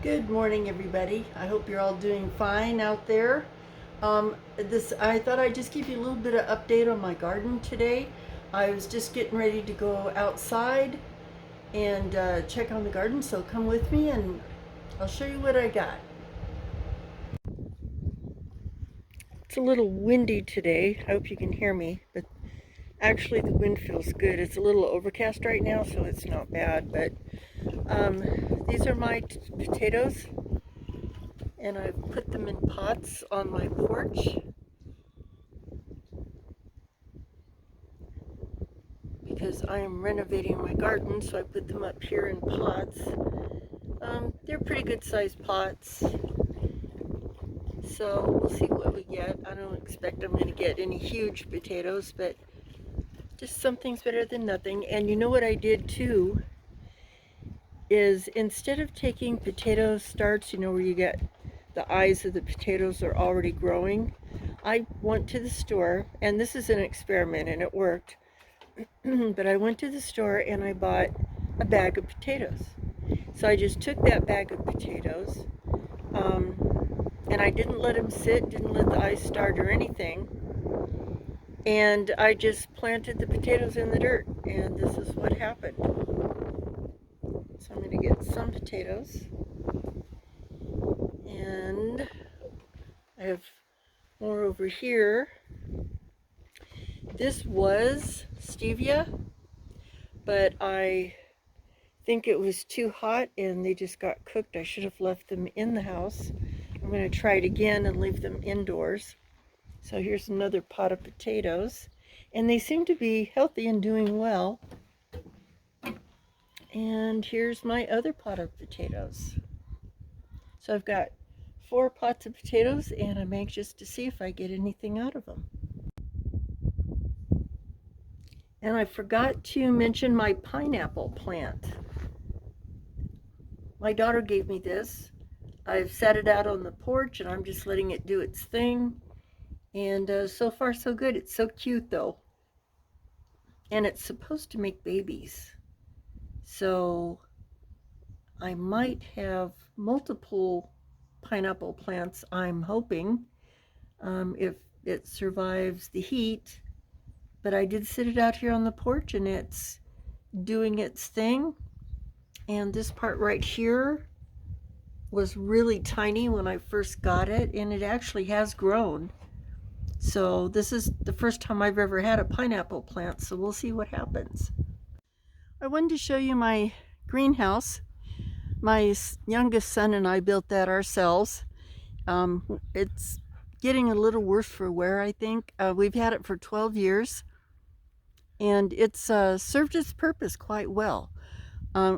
Good morning, everybody. I hope you're all doing fine out there. I thought I'd just give you a little bit of update on my garden today. I was just getting ready to go outside and check on the garden, so come with me and I'll show you what I got. It's a little windy today. I hope you can hear me, but actually the wind feels good. It's a little overcast right now, so it's not bad, but these are my potatoes, and I've put them in pots on my porch because I am renovating my garden, so I put them up here in pots. They're pretty good sized pots, so we'll see what we get. I don't expect I'm going to get any huge potatoes, but just something's better than nothing. And you know what I did too is, instead of taking potato starts, where you get the eyes of the potatoes are already growing, I went to the store, and this is an experiment and it worked. But I went to the store and I bought a bag of potatoes. So I just took that bag of potatoes, and I didn't let them sit, didn't let the eyes start or anything. And I just planted the potatoes in the dirt, and this is what happened. So I'm going to get some potatoes, and I have more over here. This was stevia, but I think it was too hot and they just got cooked. I should have left them in the house. I'm going to try it again and leave them indoors. So here's another pot of potatoes, and they seem to be healthy and doing well. And here's my other pot of potatoes. So I've got 4 pots of potatoes, and I'm anxious to see if I get anything out of them. And I forgot to mention my pineapple plant. My daughter gave me this. I've set it out on the porch and I'm just letting it do its thing. And so far so good. It's so cute though. And it's supposed to make babies. So I might have multiple pineapple plants, I'm hoping, if it survives the heat. But I did sit it out here on the porch and it's doing its thing. And this part right here was really tiny when I first got it, and it actually has grown. So this is the first time I've ever had a pineapple plant, so we'll see what happens. I wanted to show you my greenhouse. My youngest son and I built that ourselves. It's getting a little worse for wear, I think. We've had it for 12 years, and it's served its purpose quite well.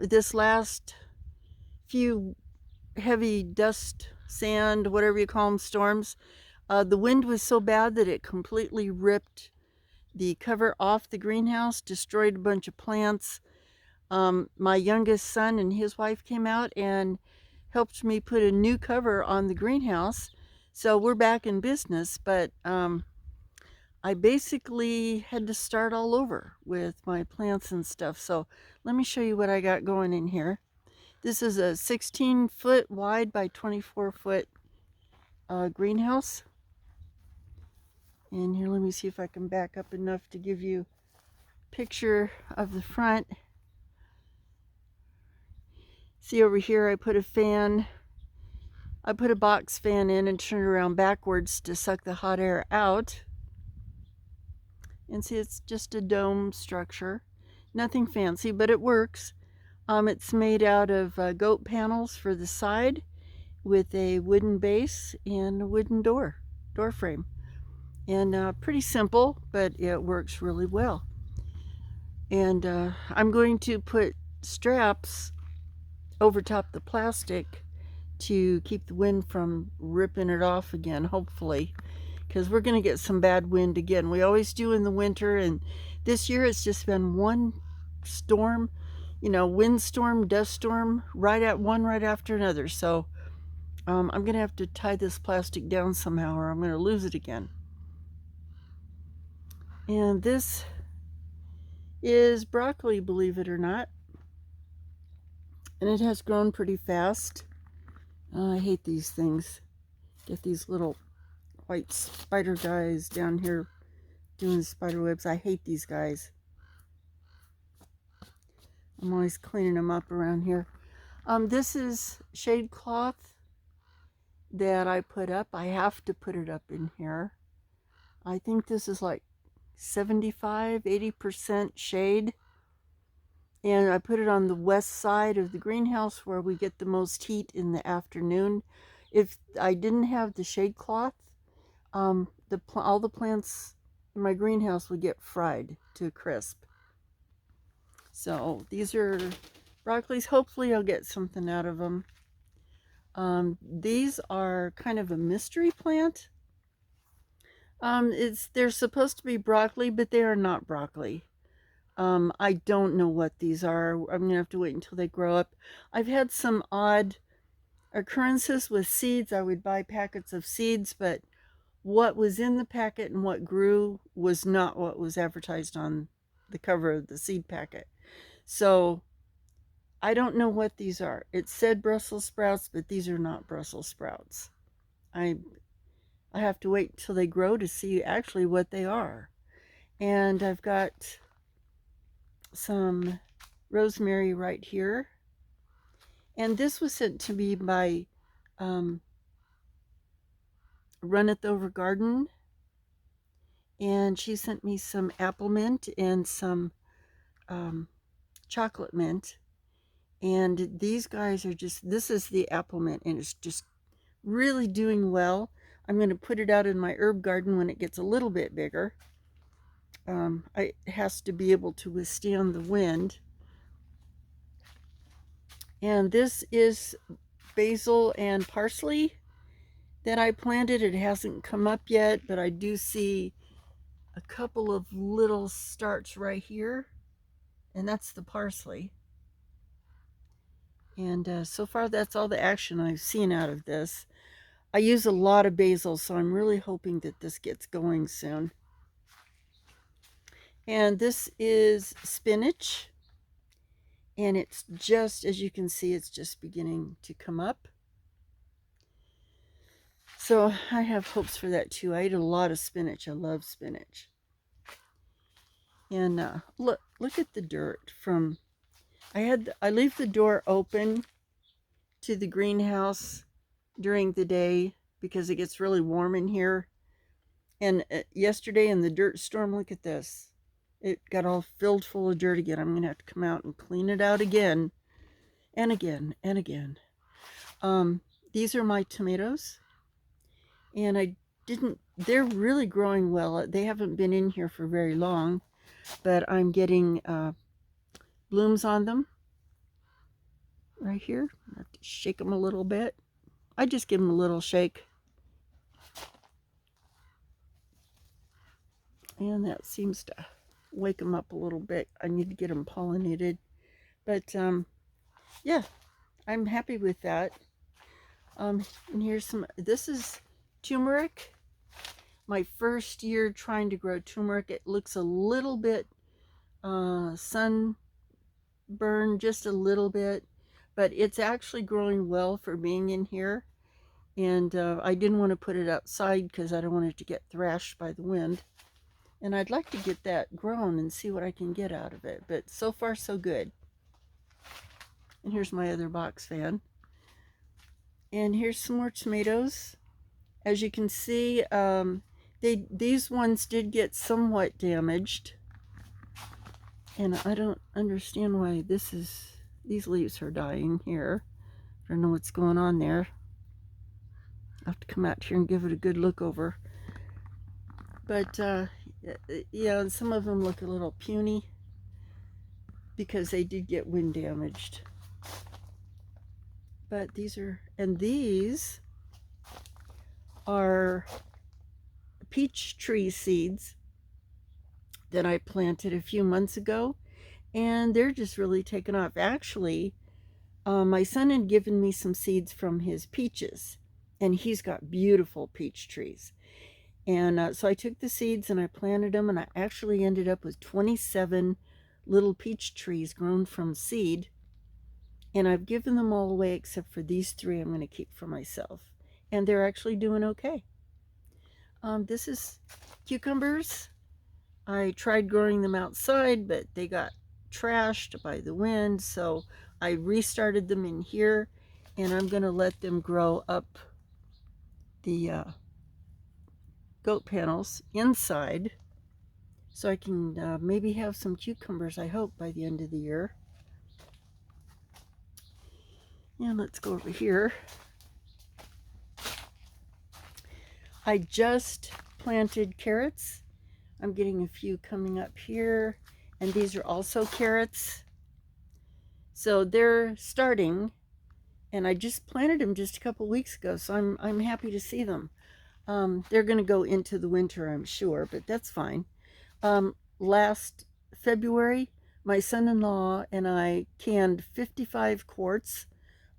This last few heavy dust, sand, whatever you call them, storms, the wind was so bad that it completely ripped the cover off the greenhouse, destroyed a bunch of plants. My youngest son and his wife came out and helped me put a new cover on the greenhouse. So we're back in business, but I basically had to start all over with my plants and stuff. So let me show you what I got going in here. This is a 16-foot wide by 24-foot greenhouse. And here, let me see if I can back up enough to give you a picture of the front. See over here, I put a fan. I put a box fan in and turned it around backwards to suck the hot air out. And see, it's just a dome structure. Nothing fancy, but it works. It's made out of goat panels for the side with a wooden base and a wooden door frame. And pretty simple, but it works really well. And I'm going to put straps over top the plastic to keep the wind from ripping it off again, hopefully, because we're going to get some bad wind again. We always do in the winter, and this year it's just been one storm, windstorm, dust storm, right after another. So I'm going to have to tie this plastic down somehow, or I'm going to lose it again. And this is broccoli, believe it or not. And it has grown pretty fast. I hate these things. Get these little white spider guys down here doing spider webs. I hate these guys. I'm always cleaning them up around here. This is shade cloth that I put up. I have to put it up in here. I think this is like 75-80% shade. And I put it on the west side of the greenhouse where we get the most heat in the afternoon. If I didn't have the shade cloth, all the plants in my greenhouse would get fried to a crisp. So these are broccolis. Hopefully I'll get something out of them. These are kind of a mystery plant. They're supposed to be broccoli, but they are not broccoli. I don't know what these are. I'm gonna have to wait until they grow up. I've had some odd occurrences with seeds. I would buy packets of seeds, but what was in the packet and what grew was not what was advertised on the cover of the seed packet. So I don't know what these are. It said Brussels sprouts, but these are not Brussels sprouts. I have to wait till they grow to see actually what they are. And I've got some rosemary right here. And this was sent to me by RunnethOverGarden. And she sent me some apple mint and some chocolate mint. And these guys are just, this is the apple mint, and it's just really doing well. I'm going to put it out in my herb garden when it gets a little bit bigger. It has to be able to withstand the wind. And this is basil and parsley that I planted. It hasn't come up yet, but I do see a couple of little starts right here, and that's the parsley. And so far that's all the action I've seen out of this. I use a lot of basil, so I'm really hoping that this gets going soon. And this is spinach, and it's just, as you can see, it's just beginning to come up. So I have hopes for that too. I ate a lot of spinach. I love spinach. And look at the dirt from, I leave the door open to the greenhouse during the day because it gets really warm in here. And yesterday in the dirt storm, look at this. It got all filled full of dirt again. I'm going to have to come out and clean it out again and again and again. These are my tomatoes. And they're really growing well. They haven't been in here for very long, but I'm getting blooms on them right here. I have to shake them a little bit. I just give them a little shake. And that seems to wake them up a little bit. I need to get them pollinated. But yeah, I'm happy with that. And here's this is turmeric. My first year trying to grow turmeric. It looks a little bit sunburned, just a little bit, but it's actually growing well for being in here. And I didn't want to put it outside because I don't want it to get thrashed by the wind. And I'd like to get that grown and see what I can get out of it. But so far, so good. And here's my other box fan. And here's some more tomatoes. As you can see, these ones did get somewhat damaged. And I don't understand why these leaves are dying here. I don't know what's going on there. I'll have to come out here and give it a good look over. But yeah, and some of them look a little puny because they did get wind damaged. But these are peach tree seeds that I planted a few months ago, and they're just really taken off. Actually, my son had given me some seeds from his peaches, and he's got beautiful peach trees. And so I took the seeds and I planted them, and I actually ended up with 27 little peach trees grown from seed. And I've given them all away except for these 3 I'm going to keep for myself. And they're actually doing okay. This is cucumbers. I tried growing them outside, but they got trashed by the wind, so I restarted them in here, and I'm going to let them grow up the goat panels inside so I can maybe have some cucumbers, I hope, by the end of the year. And let's go over here. I just planted carrots. I'm getting a few coming up here, and these are also carrots. So they're starting, and I just planted them just a couple weeks ago, so I'm happy to see them. They're going to go into the winter, I'm sure, but that's fine. Last February, my son-in-law and I canned 55 quarts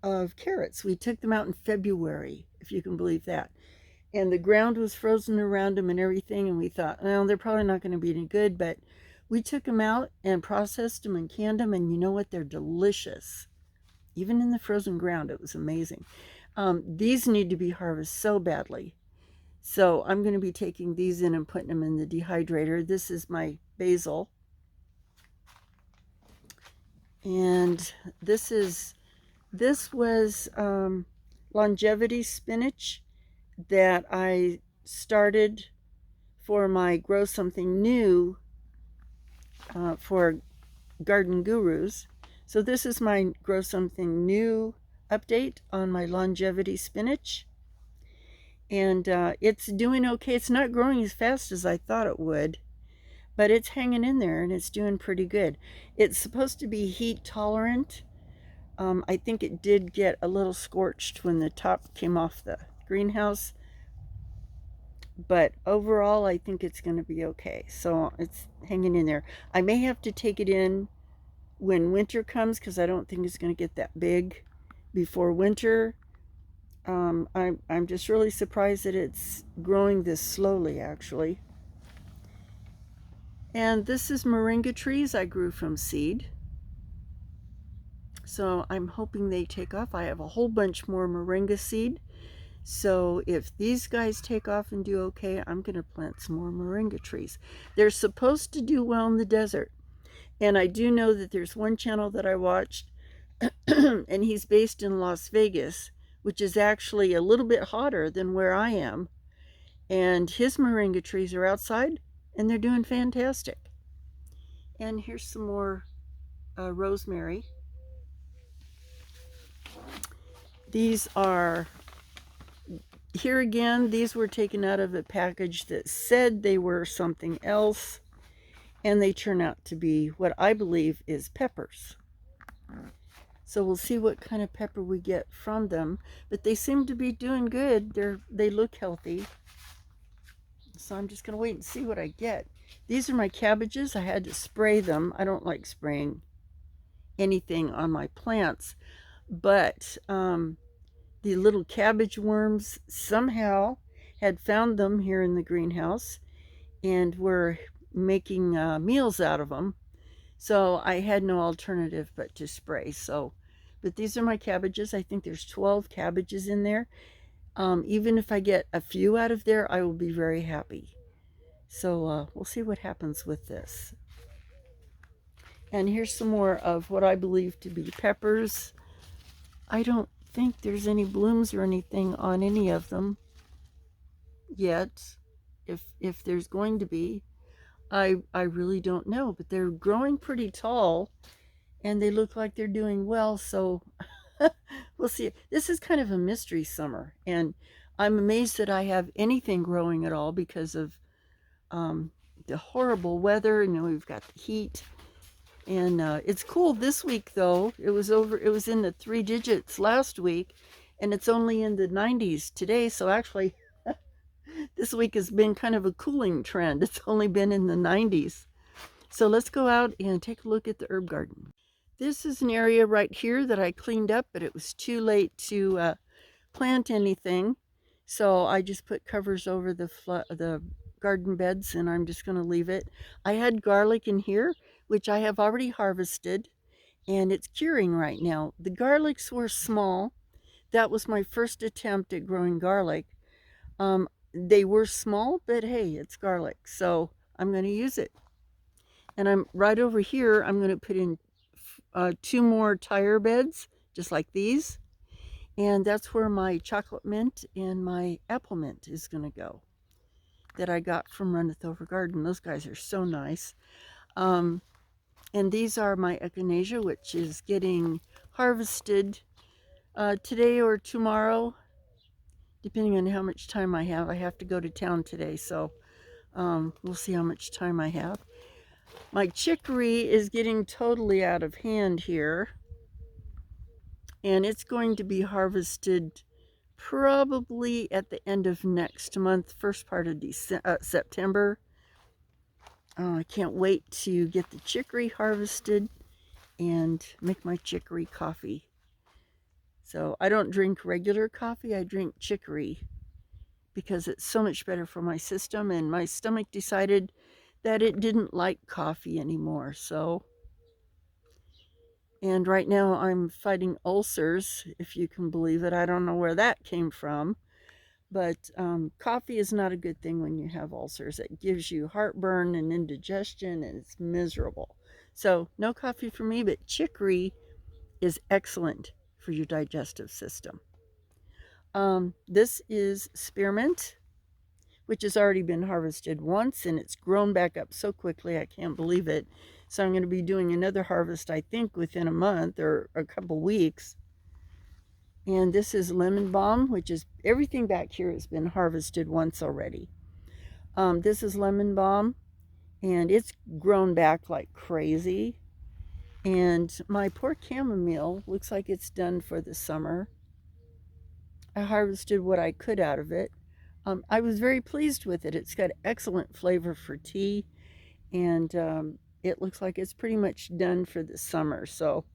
of carrots. We took them out in February, if you can believe that. And the ground was frozen around them and everything, and we thought, well, they're probably not going to be any good, but we took them out and processed them and canned them, and you know what? They're delicious. Even in the frozen ground, it was amazing. These need to be harvested so badly. So I'm going to be taking these in and putting them in the dehydrator. This is my basil. And this was longevity spinach that I started for my Grow Something New for Garden Gurus. So this is my Grow Something New update on my longevity spinach. And it's doing okay. It's not growing as fast as I thought it would, but it's hanging in there and it's doing pretty good. It's supposed to be heat tolerant. I think it did get a little scorched when the top came off the greenhouse, but overall I think it's going to be okay. So it's hanging in there. I may have to take it in when winter comes because I don't think it's going to get that big before winter. I'm just really surprised that it's growing this slowly, actually. And this is moringa trees I grew from seed. So I'm hoping they take off. I have a whole bunch more moringa seed. So if these guys take off and do okay, I'm going to plant some more moringa trees. They're supposed to do well in the desert. And I do know that there's one channel that I watched, and he's based in Las Vegas, which is actually a little bit hotter than where I am. And his moringa trees are outside, and they're doing fantastic. And here's some more rosemary. These are, here again, these were taken out of a package that said they were something else, and they turn out to be what I believe is peppers. So we'll see what kind of pepper we get from them, but they seem to be doing good. They look healthy. So I'm just going to wait and see what I get. These are my cabbages. I had to spray them. I don't like spraying anything on my plants, but the little cabbage worms somehow had found them here in the greenhouse and were making meals out of them. So I had no alternative but to spray. But these are my cabbages. I think there's 12 cabbages in there. Even if I get a few out of there, I will be very happy. So we'll see what happens with this. And here's some more of what I believe to be peppers. I don't think there's any blooms or anything on any of them yet. If there's going to be, I really don't know, but they're growing pretty tall and they look like they're doing well, so we'll see. This is kind of a mystery summer, and I'm amazed that I have anything growing at all because of the horrible weather. You know, we've got the heat, and it's cool this week though. It was in the 3 digits last week, and it's only in the 90s today, so actually this week has been kind of a cooling trend. It's only been in the 90s. So let's go out and take a look at the herb garden. This is an area right here that I cleaned up, but it was too late to plant anything. So I just put covers over the garden beds, and I'm just going to leave it. I had garlic in here, which I have already harvested, and it's curing right now. The garlics were small. That was my first attempt at growing garlic. They were small, but hey, it's garlic, so I'm going to use it. And I'm right over here, I'm going to put in 2 more tire beds, just like these. And that's where my chocolate mint and my apple mint is going to go, that I got from RunnethOverGarden. Those guys are so nice. Um, and these are my echinacea, which is getting harvested today or tomorrow, depending on how much time I have. I have to go to town today, so we'll see how much time I have. My chicory is getting totally out of hand here, and it's going to be harvested probably at the end of next month, first part of September. I can't wait to get the chicory harvested and make my chicory coffee. So I don't drink regular coffee, I drink chicory because it's so much better for my system, and my stomach decided that it didn't like coffee anymore. And right now I'm fighting ulcers, if you can believe it. I don't know where that came from, but coffee is not a good thing when you have ulcers. It gives you heartburn and indigestion, and it's miserable. So no coffee for me, but chicory is excellent for your digestive system. This is spearmint, which has already been harvested once, and it's grown back up so quickly I can't believe it. So I'm going to be doing another harvest, I think, within a month or a couple weeks. And this is lemon balm, which is everything back here has been harvested once already. This is lemon balm, and it's grown back like crazy. And my poor chamomile looks like it's done for the summer. I harvested what I could out of it. I was very pleased with it. It's got excellent flavor for tea, and it looks like it's pretty much done for the summer. So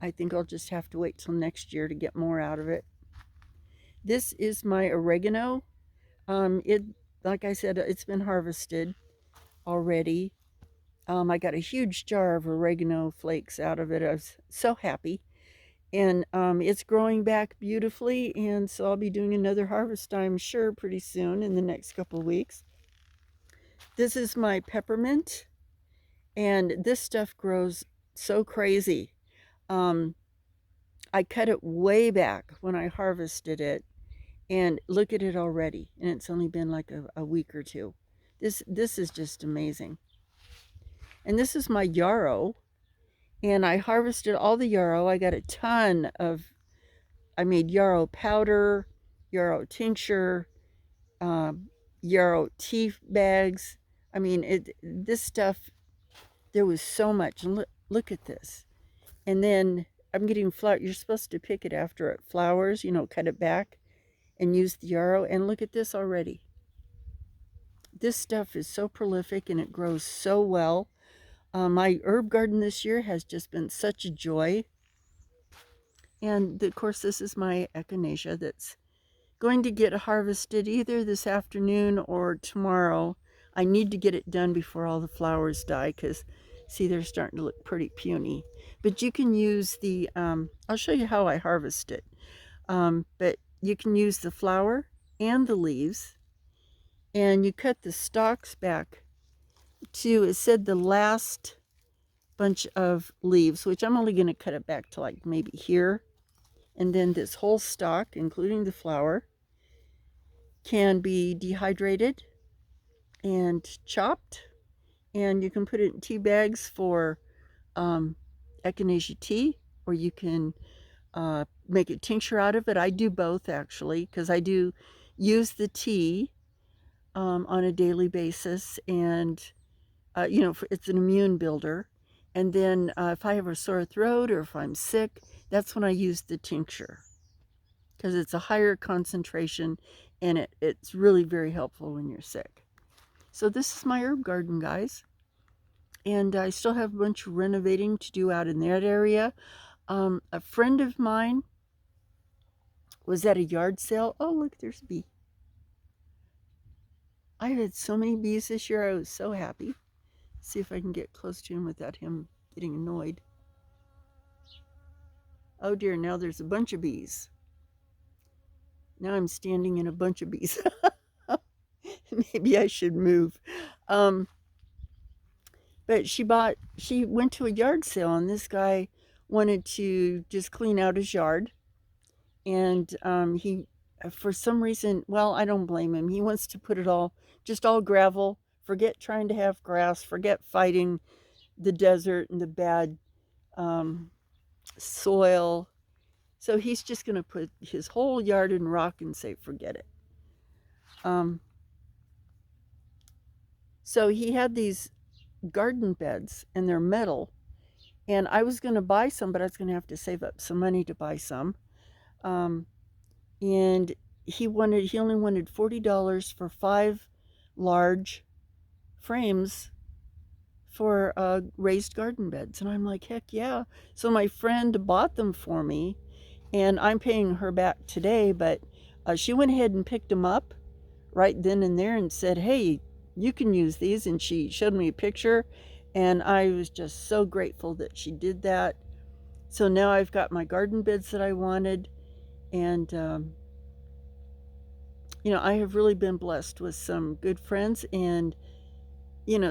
I think I'll just have to wait till next year to get more out of it. This is my oregano. Like I said, it's been harvested already. I got a huge jar of oregano flakes out of it. I was so happy. And it's growing back beautifully, and so I'll be doing another harvest, I'm sure, pretty soon in the next couple of weeks. This is my peppermint, and this stuff grows so crazy. I cut it way back when I harvested it, and look at it already, and it's only been like a week or two. This is just amazing. And this is my yarrow, and I harvested all the yarrow. I got a ton of, I made yarrow powder, yarrow tincture, yarrow tea bags. I mean, this stuff, there was so much. And look at this. And then I'm getting flower. You're supposed to pick it after it flowers, cut it back and use the yarrow. And look at this already. This stuff is so prolific, and it grows so well. My herb garden this year has just been such a joy. And of course, this is my echinacea that's going to get harvested either this afternoon or tomorrow. I need to get it done before all the flowers die, because see, they're starting to look pretty puny. But you can use the, I'll show you how I harvest it. But you can use the flower and the leaves, and you cut the stalks back to, it said, the last bunch of leaves, which I'm only going to cut it back to like maybe here. And then this whole stalk, including the flower, can be dehydrated and chopped, and you can put it in tea bags for echinacea tea, or you can make a tincture out of it. I do both, actually, because I do use the tea on a daily basis, and it's an immune builder. And then if I have a sore throat or if I'm sick, that's when I use the tincture, because it's a higher concentration, and it's really very helpful when you're sick. So this is my herb garden, guys. And I still have a bunch of renovating to do out in that area. A friend of mine was at a yard sale. Oh, look, there's a bee. I had so many bees this year. I was so happy. See if I can get close to him without him getting annoyed. Oh dear, now there's a bunch of bees. Now I'm standing in a bunch of bees. Maybe I should move. Um, but she went to a yard sale, and this guy wanted to just clean out his yard. And he, for some reason, well, I don't blame him. He wants to put it just all gravel, forget trying to have grass, forget fighting the desert and the bad um, soil. So he's just going to put his whole yard in rock and say, forget it. Um, so he had these garden beds, and they're metal. And I was going to buy some, but I was going to have to save up some money to buy some. Um, and he only wanted $40 for 5 large frames for raised garden beds. And I'm like, heck yeah. So my friend bought them for me, and I'm paying her back today, but she went ahead and picked them up right then and there and said, hey, you can use these. And she showed me a picture, and I was just so grateful that she did that. So now I've got my garden beds that I wanted, and I have really been blessed with some good friends, and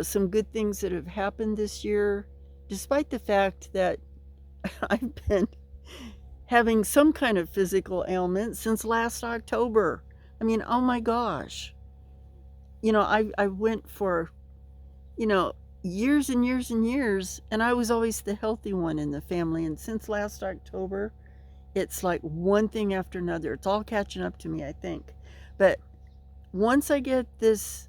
some good things that have happened this year, despite the fact that I've been having some kind of physical ailment since last October. I mean, oh my gosh. I went for, you know, years and years and years, and I was always the healthy one in the family. And since last October, it's like one thing after another. It's all catching up to me, I think. But once I get the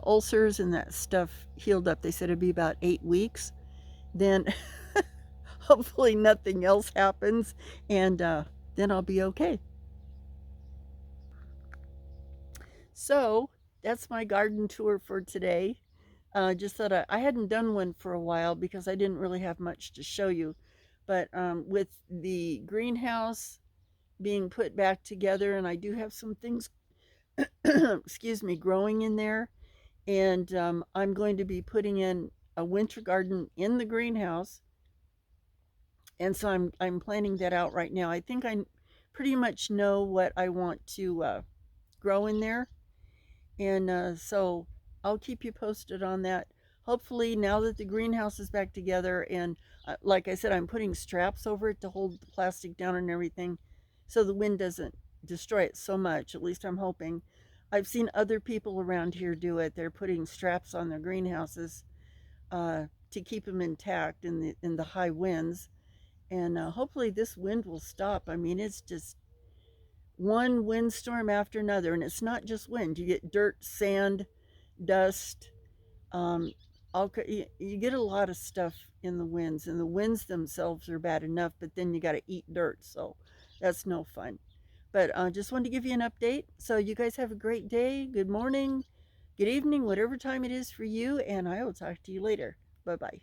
ulcers and that stuff healed up, they said it'd be about 8 weeks. Then hopefully nothing else happens, and then I'll be okay. So that's my garden tour for today. Just thought I hadn't done one for a while because I didn't really have much to show you. But with the greenhouse being put back together, and I do have some things, excuse me, growing in there. And I'm going to be putting in a winter garden in the greenhouse. And so I'm planning that out right now. I think I pretty much know what I want to grow in there, and so I'll keep you posted on that. Hopefully, now that the greenhouse is back together, and like I said, I'm putting straps over it to hold the plastic down and everything, so the wind doesn't destroy it so much. At least I'm hoping. I've seen other people around here do it. They're putting straps on their greenhouses to keep them intact in the high winds, and hopefully this wind will stop. I mean, it's just one windstorm after another, and it's not just wind. You get dirt, sand, dust. Um, you get a lot of stuff in the winds, and the winds themselves are bad enough, but then you got to eat dirt, so that's no fun. But just wanted to give you an update. So you guys have a great day. Good morning, good evening, whatever time it is for you, and I will talk to you later. Bye bye.